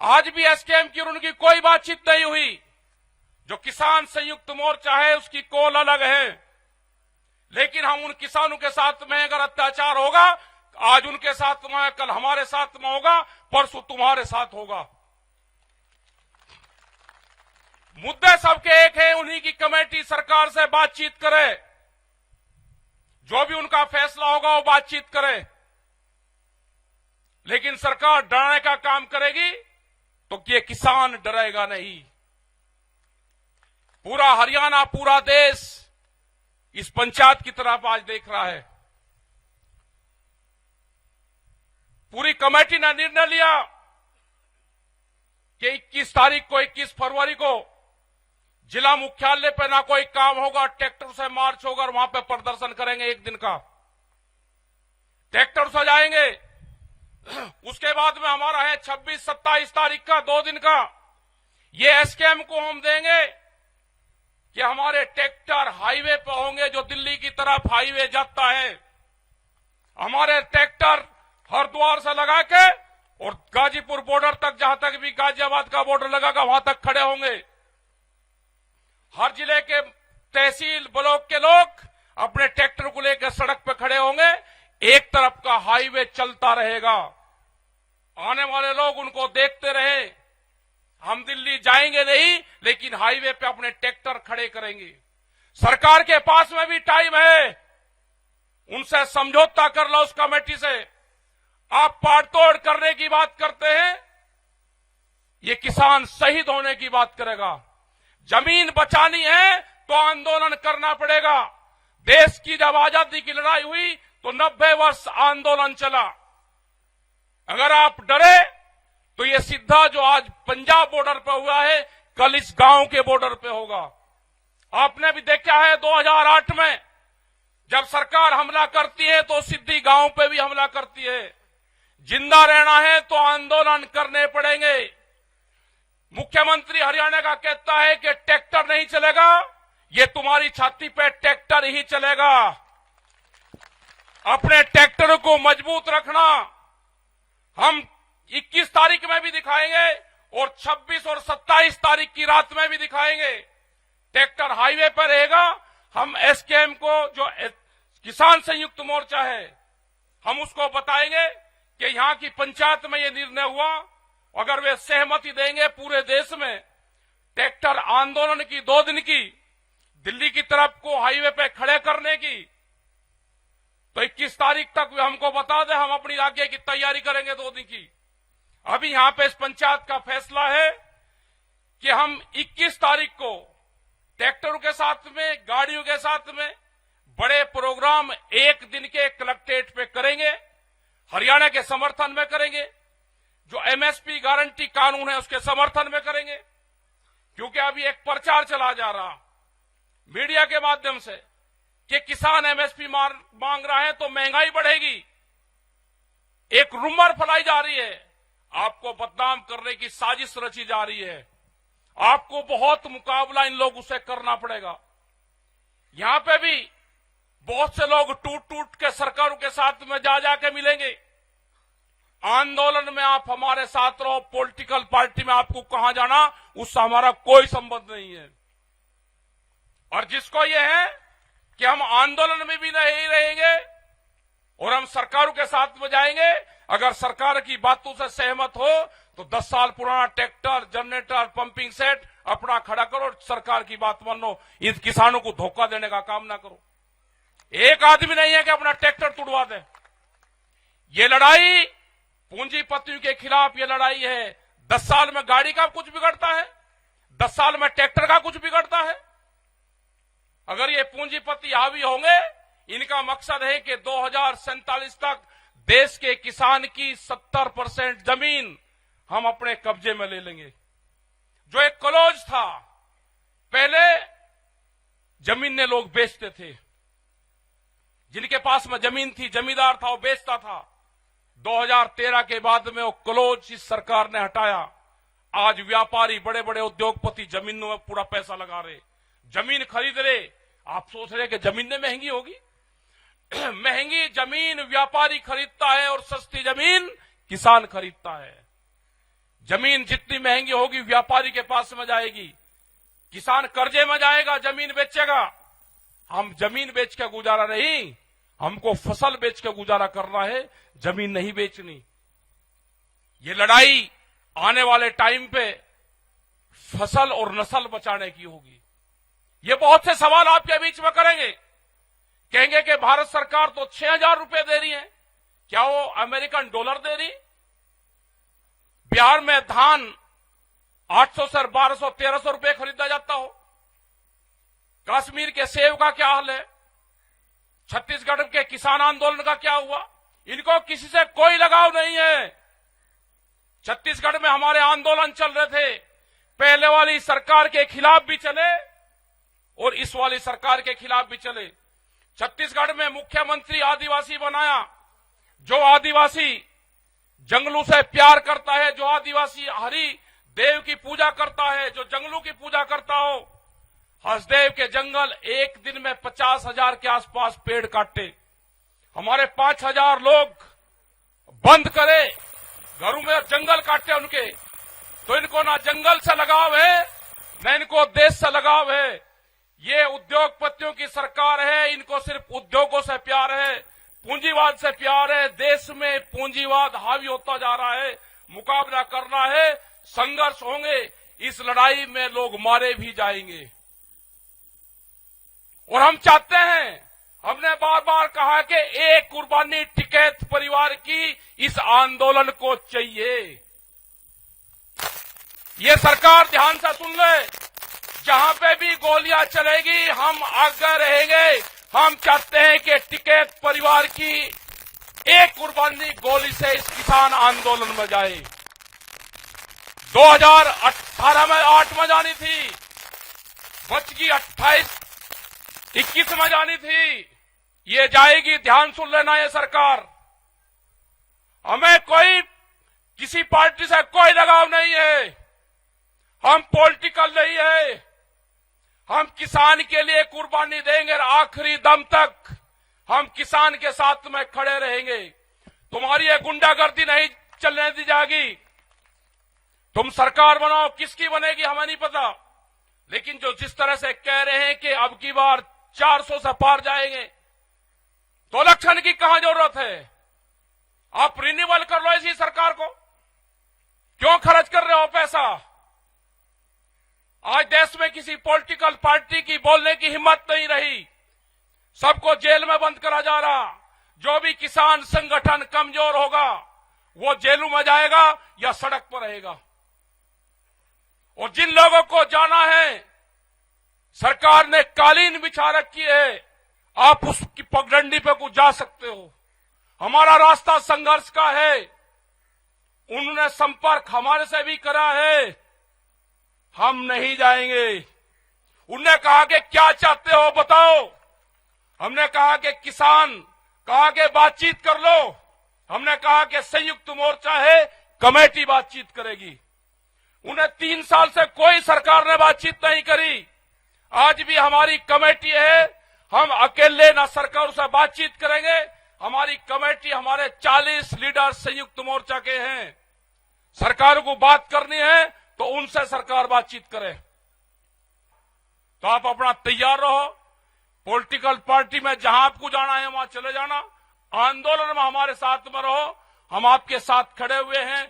आज भी एसकेएम की और उनकी कोई बातचीत नहीं हुई। जो किसान संयुक्त मोर्चा है उसकी कॉल अलग है, लेकिन हम उन किसानों के साथ में अगर अत्याचार होगा, आज उनके साथ में, कल हमारे साथ में होगा, परसों तुम्हारे साथ होगा। मुद्दे सबके एक है, उन्हीं की कमेटी सरकार से बातचीत करे, जो भी उनका फैसला होगा वो बातचीत करे। लेकिन सरकार डराने का काम करेगी तो ये किसान डरेगा नहीं। पूरा हरियाणा, पूरा देश इस पंचायत की तरफ आज देख रहा है। पूरी कमेटी ने निर्णय लिया कि 21 तारीख को, 21 फरवरी को जिला मुख्यालय पे ना कोई काम होगा, ट्रैक्टर से मार्च होगा और वहां पे प्रदर्शन करेंगे। एक दिन का ट्रैक्टर से जाएंगे। उसके बाद में हमारा है 26-27 तारीख का, 2 दिन का। ये एसकेएम को हम देंगे कि हमारे ट्रैक्टर हाईवे पे होंगे, जो दिल्ली की तरफ हाईवे जाता है। हमारे ट्रैक्टर हरिद्वार से लगा के और गाजीपुर बॉर्डर तक, जहां तक भी गाजियाबाद का बॉर्डर लगागा, वहां तक खड़े होंगे। हर जिले के तहसील ब्लॉक के लोग अपने ट्रैक्टर को लेकर सड़क पर खड़े होंगे। एक तरफ का हाईवे चलता रहेगा, आने वाले लोग उनको देखते रहे। हम दिल्ली जाएंगे नहीं, लेकिन हाईवे पे अपने ट्रैक्टर खड़े करेंगे। सरकार के पास में भी टाइम है, उनसे समझौता कर लो उस कमेटी से। आप पाड़तोड़ करने की बात करते हैं, ये किसान शहीद होने की बात करेगा। जमीन बचानी है तो आंदोलन करना पड़ेगा। देश की जब आजादी की लड़ाई हुई तो 90 वर्ष आंदोलन चला। अगर आप डरे तो ये सीधा जो आज पंजाब बॉर्डर पे हुआ है, कल इस गांव के बॉर्डर पे होगा। आपने भी देखा है 2008 में जब सरकार हमला करती है तो सीधी गांव पे भी हमला करती है। जिंदा रहना है तो आंदोलन करने पड़ेंगे। मुख्यमंत्री हरियाणा का कहता है कि ट्रैक्टर नहीं चलेगा, ये तुम्हारी छाती पे ट्रैक्टर ही चलेगा। अपने ट्रैक्टर को मजबूत रखना। हम 21 तारीख में भी दिखाएंगे और 26 और 27 तारीख की रात में भी दिखाएंगे। ट्रैक्टर हाईवे पर रहेगा। हम एसकेएम को, जो किसान संयुक्त मोर्चा है, हम उसको बताएंगे कि यहां की पंचायत में ये निर्णय हुआ। अगर वे सहमति देंगे पूरे देश में ट्रैक्टर आंदोलन की 2 दिन की, दिल्ली की तरफ को हाईवे पे खड़े करने की, तो 21 तारीख तक वे हमको बता दें, हम अपनी आगे की तैयारी करेंगे 2 दिन की। अभी यहां पे इस पंचायत का फैसला है कि हम 21 तारीख को ट्रैक्टरों के साथ में, गाड़ियों के साथ में बड़े प्रोग्राम 1 दिन के कलेक्ट्रेट पे करेंगे। हरियाणा के समर्थन में करेंगे। जो एमएसपी गारंटी कानून है उसके समर्थन में करेंगे। क्योंकि अभी एक प्रचार चला जा रहा मीडिया के माध्यम से कि किसान एमएसपी मांग रहा है तो महंगाई बढ़ेगी। एक रूमर फैलाई जा रही है, आपको बदनाम करने की साजिश रची जा रही है। आपको बहुत मुकाबला इन लोगों से करना पड़ेगा। यहां पे भी बहुत से लोग टूट टूट के सरकारों के साथ में जा जाके मिलेंगे। आंदोलन में आप हमारे साथ रहो, पॉलिटिकल पार्टी में आपको कहां जाना उससे हमारा कोई संबंध नहीं है। और जिसको ये है कि हम आंदोलन में भी नहीं रहेंगे और हम सरकारों के साथ में जाएंगे, अगर सरकार की बातों से सहमत हो तो 10 साल पुराना ट्रैक्टर, जनरेटर, पंपिंग सेट अपना खड़ा करो और सरकार की बात मानो। इन किसानों को धोखा देने का काम ना करो। एक आदमी नहीं है कि अपना ट्रैक्टर तुड़वा दे। ये लड़ाई पूंजीपतियों के खिलाफ ये लड़ाई है। 10 साल में गाड़ी का कुछ बिगड़ता है, 10 साल में ट्रैक्टर का कुछ बिगड़ता है। अगर ये पूंजीपति हावी होंगे, इनका मकसद है कि 2047 तक देश के किसान की 70% जमीन हम अपने कब्जे में ले लेंगे। जो एक क्लोज था, पहले जमीनें लोग बेचते थे। जिनके पास में जमीन थी, जमींदार था, वो बेचता था। 2013 के बाद में वो क्लोज इस सरकार ने हटाया। आज व्यापारी, बड़े बड़े उद्योगपति जमीनों में पूरा पैसा लगा रहे, जमीन खरीद रहे। आप सोच रहे कि जमीनें महंगी होगी? महंगी जमीन व्यापारी खरीदता है और सस्ती जमीन किसान खरीदता है। जमीन जितनी महंगी होगी व्यापारी के पास में जाएगी, किसान कर्जे में जाएगा, जमीन बेचेगा। हम जमीन बेच के गुजारा नहीं, हमको फसल बेच के गुजारा करना है, जमीन नहीं बेचनी। ये लड़ाई आने वाले टाइम पे फसल और नस्ल बचाने की होगी। ये बहुत से सवाल आपके बीच में करेंगे, कहेंगे कि भारत सरकार तो 6,000 रुपए दे रही है, क्या वो अमेरिकन डॉलर दे रही? बिहार में धान 800 से 1200 1300 रुपए खरीदा जाता हो। कश्मीर के सेब का क्या हाल है? छत्तीसगढ़ के किसान आंदोलन का क्या हुआ? इनको किसी से कोई लगाव नहीं है। छत्तीसगढ़ में हमारे आंदोलन चल रहे थे, पहले वाली सरकार के खिलाफ भी चले और इस वाली सरकार के खिलाफ भी चले। छत्तीसगढ़ में मुख्यमंत्री आदिवासी बनाया। जो आदिवासी जंगलों से प्यार करता है, जो आदिवासी हरि देव की पूजा करता है, जो जंगलों की पूजा करता हो, हसदेव के जंगल एक दिन में 50,000 के आसपास पेड़ काटे। हमारे 5,000 लोग बंद करे, घरों में जंगल काटे उनके। तो इनको ना जंगल से लगाव है, न इनको देश से लगाव है। ये उद्योगपतियों की सरकार है, इनको सिर्फ उद्योगों से प्यार है, पूंजीवाद से प्यार है। देश में पूंजीवाद हावी होता जा रहा है, मुकाबला करना है, संघर्ष होंगे। इस लड़ाई में लोग मारे भी जाएंगे और हम चाहते हैं, हमने बार बार कहा कि एक कुर्बानी टिकैत परिवार की इस आंदोलन को चाहिए। ये सरकार ध्यान से सुन ले, जहां पे भी गोलियां चलेगी हम आगे रहेंगे। हम चाहते हैं कि टिकैत परिवार की एक कुर्बानी गोली से इस किसान आंदोलन में जाए। 2018 में 8 में जानी थी, बच गई 28, 21 में जानी थी, ये जाएगी। ध्यान सुन लेना, ये सरकार, हमें कोई किसी पार्टी से कोई लगाव नहीं है, हम पॉलिटिकल नहीं है। हम किसान के लिए कुर्बानी देंगे और आखिरी दम तक हम किसान के साथ में खड़े रहेंगे। तुम्हारी ये गुंडागर्दी नहीं चलने दी जाएगी। तुम सरकार बनाओ, किसकी बनेगी हमें नहीं पता, लेकिन जो जिस तरह से कह रहे हैं कि अब की बार 400 से पार जाएंगे, तो इलेक्शन की कहां जरूरत है? आप रिन्यूअल कर लो इसी सरकार को, क्यों खर्च कर रहे हो पैसा? आज देश में किसी पॉलिटिकल पार्टी की बोलने की हिम्मत नहीं रही, सबको जेल में बंद करा जा रहा। जो भी किसान संगठन कमजोर होगा वो जेलों में जाएगा या सड़क पर रहेगा। और जिन लोगों को जाना है, सरकार ने कालीन बिछा रखी है, आप उसकी पगडंडी पे को जा सकते हो। हमारा रास्ता संघर्ष का है, उन्होंने संपर्क हमारे से भी करा है, हम नहीं जाएंगे। उन्होंने कहा कि क्या चाहते हो बताओ, हमने कहा कि किसान, कहा कि बातचीत कर लो, हमने कहा कि संयुक्त मोर्चा है, कमेटी बातचीत करेगी। उन्हें 3 साल से कोई सरकार ने बातचीत नहीं करी। आज भी हमारी कमेटी है, हम अकेले ना सरकार से बातचीत करेंगे। हमारी कमेटी, हमारे 40 लीडर संयुक्त मोर्चा के हैं। सरकार को बात करनी है तो उनसे सरकार बातचीत करे। तो आप अपना तैयार रहो, पॉलिटिकल पार्टी में जहां आपको जाना है वहां चले जाना, आंदोलन में हमारे साथ में रहो, हम आपके साथ खड़े हुए हैं।